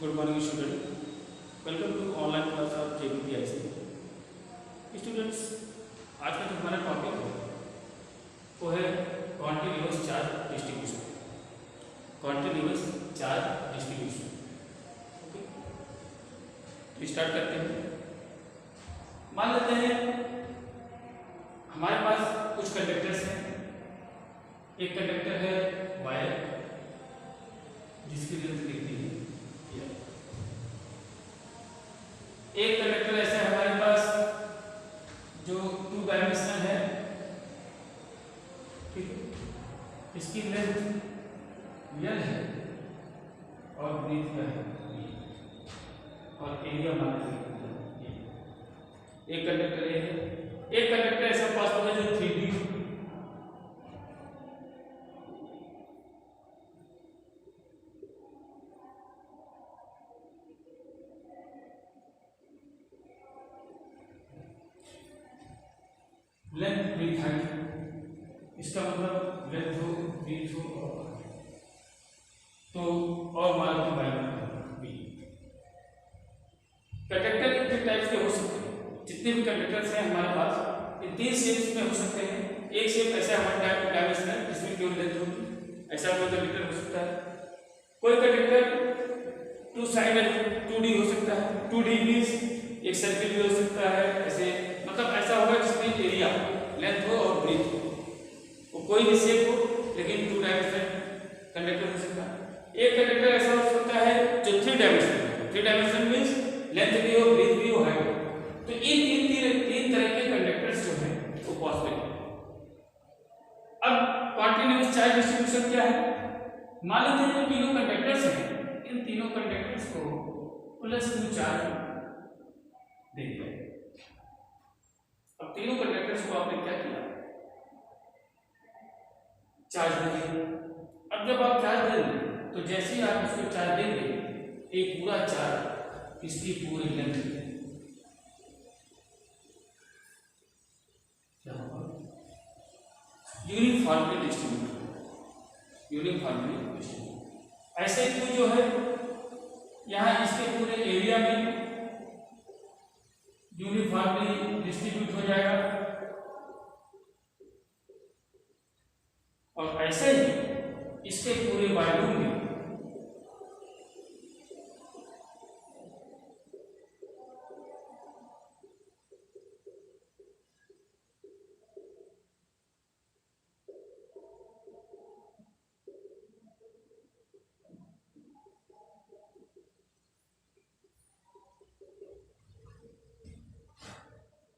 Good morning student, welcome to online class of JPPIC। Students, आज का जो हमारा टॉपिक है वो है continuous charge distribution. Continuous charge distribution. Okay, तो स्टार्ट करते हैं। मान लेते हैं हमारे पास कुछ कंडक्टर्स हैं। एक कंडक्टर है वायर जिसकी लेंथ दिखती है, एक कंडक्टर ऐसा है हमारे पास जो 2 डायमेंशनल है, ठीक है। इसकी लेंथ L है और ब्रीथ क्या है और एरिया मान लीजिए। एक कंडक्टर ए है, एक कंडक्टर ऐसा पास होगा जो 3D लेंथ ब्रीथ हाइट, इसका मतलब लेंथ हो ब्रीथ हो तो और मान लो बी। कंडक्टर के टाइप्स के हो सकते हैं। जितने भी कंडक्टर्स हैं हमारे पास इन 3 शेप्स में हो सकते हैं। एक शेप ऐसा हमारा डायमेंशनल जिसमें केवल लेंथ होगी, ऐसा कोई कंडक्टर हो सकता है। कोई कंडक्टर 2 साइडेड 2D हो सकता है। 2D मींस एक सर्किल भी हो सकता है, ऐसे मतलब ऐसा होगा जिसमें एरिया लेंथ हो और ब्रीथ हो, वो कोई भी शेप हो लेकिन 2 डायमेंशनल कंडक्टर हो सकता है। एक कंडक्टर ऐसा हो सकता है जो 3 डायमेंशनल है। 3 डायमेंशनल मींस लेंथ भी हो ब्रीथ भी हो हाइट हो। तो इन तीन तरह के कंडक्टर्स जो हैं वो पॉसिबल है। अब कॉन्टिन्यूअस चार्ज डिस्ट्रीब्यूशन क्या है? मान लेते हैं जो तीनों कंडक्टर्स हैं, इन तीनों कंडक्टर्स को +q चार्ज देंगे। अब तीनों कंडक्टर्स को आपने क्या किया? चार्ज देंगे। अब जब आप चार्ज देंगे तो जैसे ही आप इसको चार्ज देंगे एक पूरा चार्ज इसकी पूरी लेंथ क्या होगा? Uniformly distribute. Uniformly distribute. ऐसे क्यू जो है यहां इसके पूरे एरिया में यूनिफॉर्मली डिस्ट्रीब्यूट हो जाएगा और ऐसे ही इसके पूरे वॉल्यूम में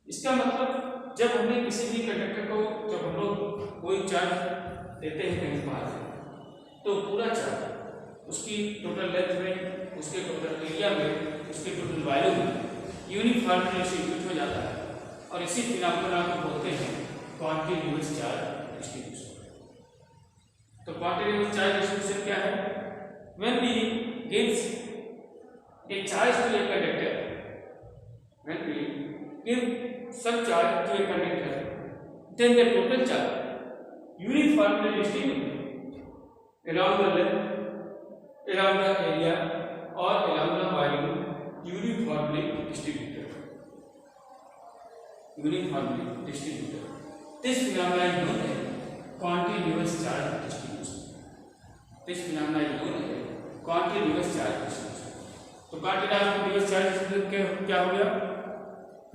इसका मतलब जब हमने किसी भी कंडक्टर को जब हम लोग कोई चार्ज देते हैं कहीं बाहर से तो पूरा चार्ज उसकी टोटल लेंथ में, उसके टोटल एरिया में, उसके टोटल वॉल्यूम में यूनिफॉर्मली डिस्ट्रीब्यूट हो जाता है और इसी फिनोमेना को बोलते हैं कॉन्टिन्यूअस चार्ज डिस्ट्रीब्यूशन। तो कॉन्टिन्यूअस चार्ज डिस्ट्रीब्यूशन क्या है? When we gives a charge to a conductor, when we give some charge to a conductor, then the total charge uniformly distributed along the length, along the area or along the volume uniformly distributed. Uniformly distributed. This phenomena is known as continuous charge distribution. This phenomena is known as continuous charge distribution. तो continuous charge distribution क्या हो गया?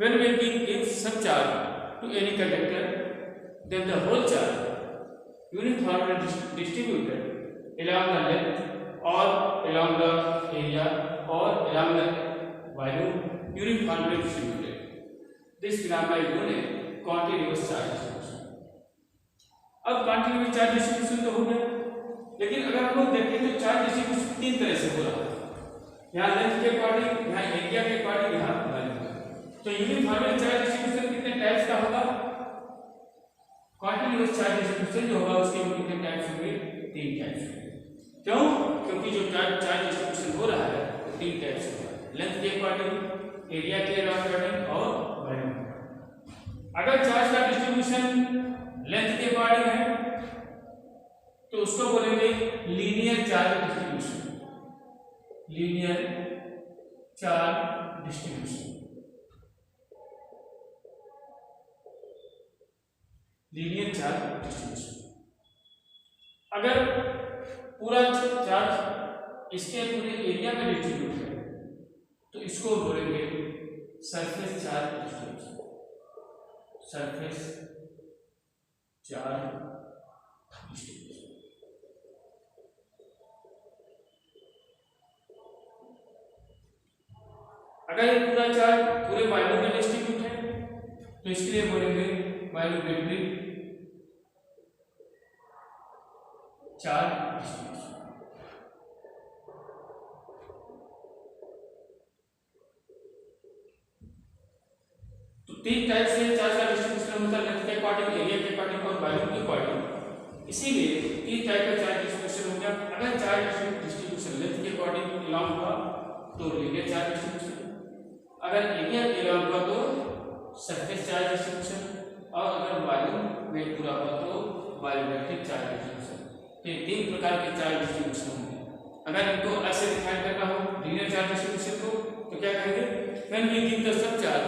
When we give some charge to any conductor, then the whole charge uniformly distributed along the length or along the area or along the volume uniformly distributed. This phenomena is known as continuous charge distribution. अब continuous charge distribution तो हो गया, लेकिन अगर हम लोग देखें तो चार्ज डिस्ट्रीब्यूशन 3 तरह से हो रहा है। यहाँ लेंथ के अकॉर्डिंग, यहाँ एरिया के अकॉर्डिंग, यहाँ वॉल्यूम। तो यूनिफॉर्मली चार्ज डिस्ट्रीब्यूशन कितने टाइप्स का होगा? कॉन्टिन्यूअस चार्ज डिस्ट्रीब्यूशन जो होगा उसके कितने टाइप्स होंगे? 3 टाइप्स होंगे। क्यों? क्योंकि जो चार्ज डिस्ट्रीब्यूशन हो रहा है वो 3 टाइप्स होगा, लेंथ के अकॉर्डिंग, एरिया के अकॉर्डिंग और वॉल्यूम। अगर चार्ज का डिस्ट्रीब्यूशन लेंथ के अकॉर्डिंग है तो उसको बोलेंगे linear charge distribution. Linear charge distribution. Linear charge distribution, अगर पूरा चार्ज इसके पूरे एरिया में डिस्ट्रीब्यूट है तो इसको बोलेंगे surface charge distribution. Surface charge distribution. अगर ये पूरा चार्ज पूरे वॉल्यूम में डिस्ट्रीब्यूट है तो इसके लिए बोलेंगे वॉल्यूमेट्रिक चार्ज डिस्ट्रीब्यूशन। तो तीन टाइप से चार्ज का डिस्ट्रीब्यूशन होता है, लेंथ के अकॉर्डिंग, एरिया के अकॉर्डिंग और वॉल्यूम के अकॉर्डिंग। इसीलिए तीन टाइप का चार्ज डिस्ट्रीब्यूशन हो गया। अगर चार्ज डिस्ट्रीब्यूशन लेंथ के अकॉर्डिंग इलाम हुआ तो लीनियर चार्ज डिस्ट्रीब्यूशन, अगर एरिया के इलाम हुआ तो सरफेस चार्ज डिस्ट्रीब्यूशन, और अगर वॉल्यूम में पूरा हुआ तो वॉल्यूमेट्रिक चार्ज डिस्ट्रीब्यूशन। तो ये तीन प्रकार के चार्ज डिस्ट्रीब्यूशन होंगे। अगर इनको अलग से डिफाइन करना हो लीनियर चार्ज डिस्ट्रीब्यूशन को तो क्या कहेंगे, व्हेन वी गिव द सब charge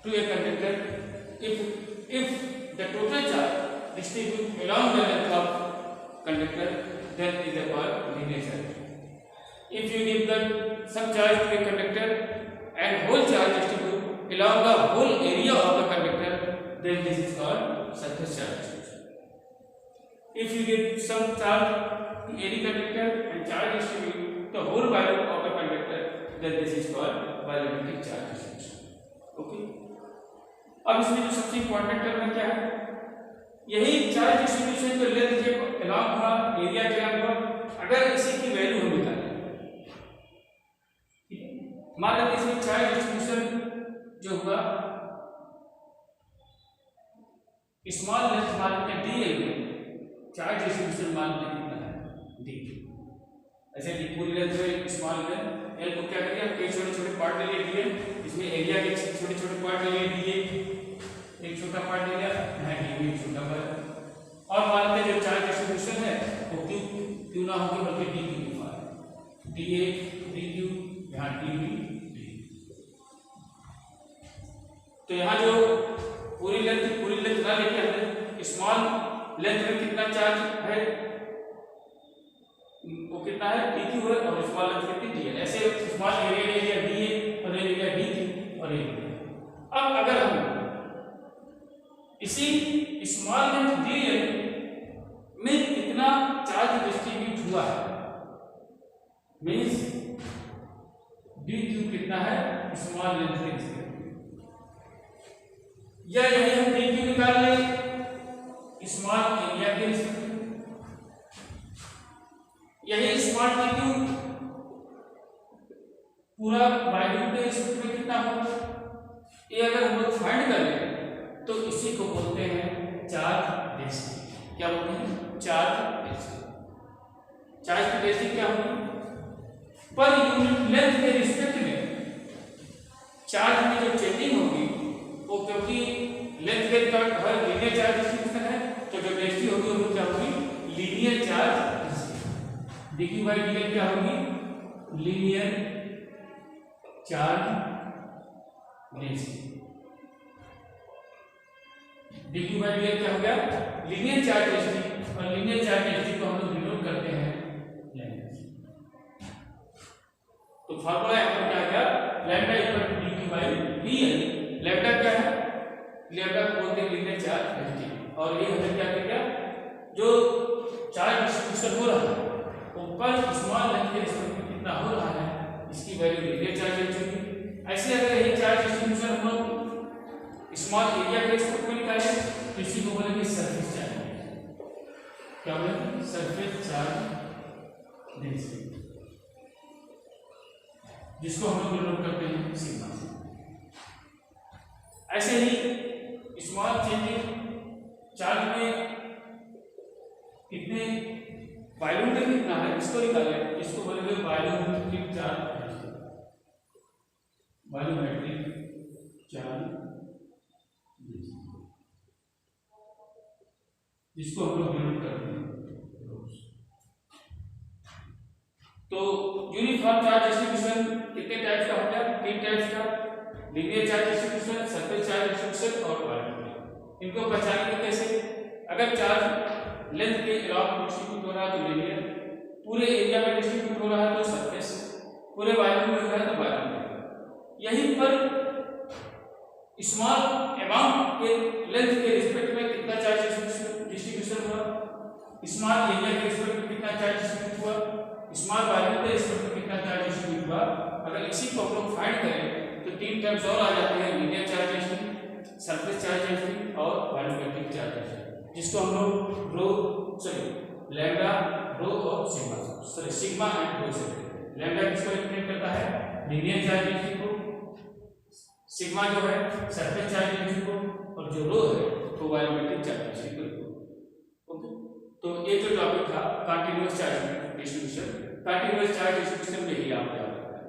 to a conductor, if the total charge distribute along the length of conductor, then is called linear charge. If you give the some charge to a conductor and whole charge distribute along the whole area of the conductor, then this is called surface charge distribution. If you give some charge to any conductor and charge distribute the whole volume of the conductor, then this is called volumetric charge distribution. Okay. अब इसमें जो सबसे important term क्या है, यही charge distribution जो length के along हुआ, एरिया के अलाउंग हुआ, अगर इसी की वैल्यू हम निकालें, ठीक है, मान लेते हैं इसमें चार्ज डिस्ट्रीब्यूशन जो हुआ स्मॉल लेंथ मान लेते हैं डी, चार्ज डिस्ट्रीब्यूशन मान लेते हैं कितना है डी। ऐसे डी पूरी लेंथ में स्मॉल लेंथ एल को क्या करिए, कई छोटे छोटे पार्ट ले लिए, इसमें एरिया के छोटे छोटे पार्ट ले लिए, एक छोटा पार्ट ले लिया, यहाँ डी भी छोटा पार्ट, और मान लेते हैं जो चार्ज डिस्ट्रीब्यूशन है वो क्यू ना होकर बल्कि डी क्यू लिखा है, डी ए डी क्यू, यहाँ डी बी डी। तो यहाँ जो पूरी लेंथ ना लेके हमने स्मॉल लेंथ में कितना चार्ज है वो कितना है डी क्यू है, और स्मॉल लेंथ कितनी डी है। ऐसे स्मॉल एरिया ले लिया डी ए और ले लिया डी क्यू और ये। अब अगर हम इसी स्मॉल लेंथ डी ए में कितना चार्ज डिस्ट्रीब्यूट हुआ है, मींस डी क्यू कितना है स्मॉल लेंथ के रिस्पेक्ट, या यही हम डी क्यू निकाल ले स्मॉल एरिया के रिस्पेक्ट, यही स्मॉल डी क्यू पूरा वॉल्यूम के रिस्पेक्ट में कितना होगा, ये अगर हम लोग फाइंड करें तो इसी को बोलते हैं चार्ज डेंसिटी। क्या बोलते हैं, चार्ज डेंसिटी। चार्ज की डेंसिटी क्या होगी, पर यूनिट लेंथ के रिस्पेक्ट में चार्ज में जो चेंजिंग होगी वो, क्योंकि लेंथ के respect her linear charge distribution है, तो जो डेंसिटी होगी वो क्या होगी, linear charge density. D q by d L क्या होगी, linear charge density. D q by d L क्या हो गया, लीनियर चार्ज डेंसिटी, और लीनियर चार्ज डेंसिटी को हम लोग डिनोट करते हैं लैम्डा। तो फार्मूला यहाँ पर क्या आ गया, lambda equal to d q by d l. Lambda क्या है, लैम्डा को बोलते हैं लीनियर चार्ज डेंसिटी, और ये हमें क्या करेगा, जो चार्ज डिस्ट्रीब्यूशन हो रहा है ऊपर स्मॉल लेंथ के रिस्पेक्ट में कितना हो रहा है, इसकी वैल्यू लीनियर चार्ज डेंसिटी। ऐसे अगर यही चार्ज डिस्ट्रीब्यूशन हम लोग स्मॉल एरिया के रिस्पेक्ट में निकाले तो इसी को बोलेंगे सरफेस चार्ज। क्या बोलेंगे, सरफेस चार्ज डेंसिटी, जिसको हम लोग डिनोट करते हैं सिग्मा से। ऐसे ही स्मॉल चेंजिंग चार्ज में कितने वॉल्यूम में कितना है इसको निकाले, इसको बोलेंगे volumetric charge density. Volumetric charge जिसको हम लोग डिनोट करते हैं। तो यूनिफॉर्म चार्ज डिस्ट्रीब्यूशन कितने टाइप्स का होता है? 3 टाइप्स का, linear charge distribution, surface charge distribution और वॉल्यूमेट्रिक। इनको पहचानेंगे कैसे? अगर चार्ज लेंथ के अलावा डिस्ट्रीब्यूट हो रहा है तो लीनियर, पूरे एरिया में डिस्ट्रीब्यूट हो रहा है तो सरफेस, पूरे वॉल्यूम में हो रहा है तो वॉल्यूमेट्रिक। यहीं पर स्मॉल अमाउंट के लेंथ के रिस्पेक्ट में कितना चार्ज डिस्ट्रीब्यूशन हुआ, स्मॉल एरिया के रिस्पेक्ट में कितना चार्ज डिस्ट्रीब्यूट हुआ, स्मॉल वॉल्यूम के रिस्पेक्ट में कितना चार्ज डिस्ट्रीब्यूट हुआ। अगर इसी को हम लोग फाइंड करें तो 3 टर्म्स और आ जाते हैं, linear charge distribution, surface charge distribution और वॉल्यूमेट्रिक चार्ज डिस्ट्रीब्यूशन, जिसको हम लोग लैम्डा, रो और सिग्मा एंड रो से लैम्डा किसको रिप्रेजेंट करता है? लीनियर चार्ज डिस्ट्रीब्यूशन, सिग्मा जो है सरफेस चार्ज डिस्ट्रीब्यूशन और जो रो है वो वॉल्यूमेट्रिक चार्ज डिस्ट्रीब्यूशन। ओके, तो ये जो टॉपिक था continuous charge distribution, continuous charge distribution में ही आप याद रखना है।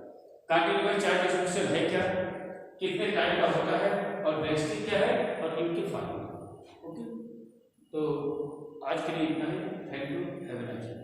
कंटीन्यूअस चार्ज डिस्ट्रीब्यूशन है क्या, कितने टाइप का होता है और डेंसिटी क्या है और इनके फार्मूला। ओके, तो आज के लिए इतना ही। Thank you, have a nice day.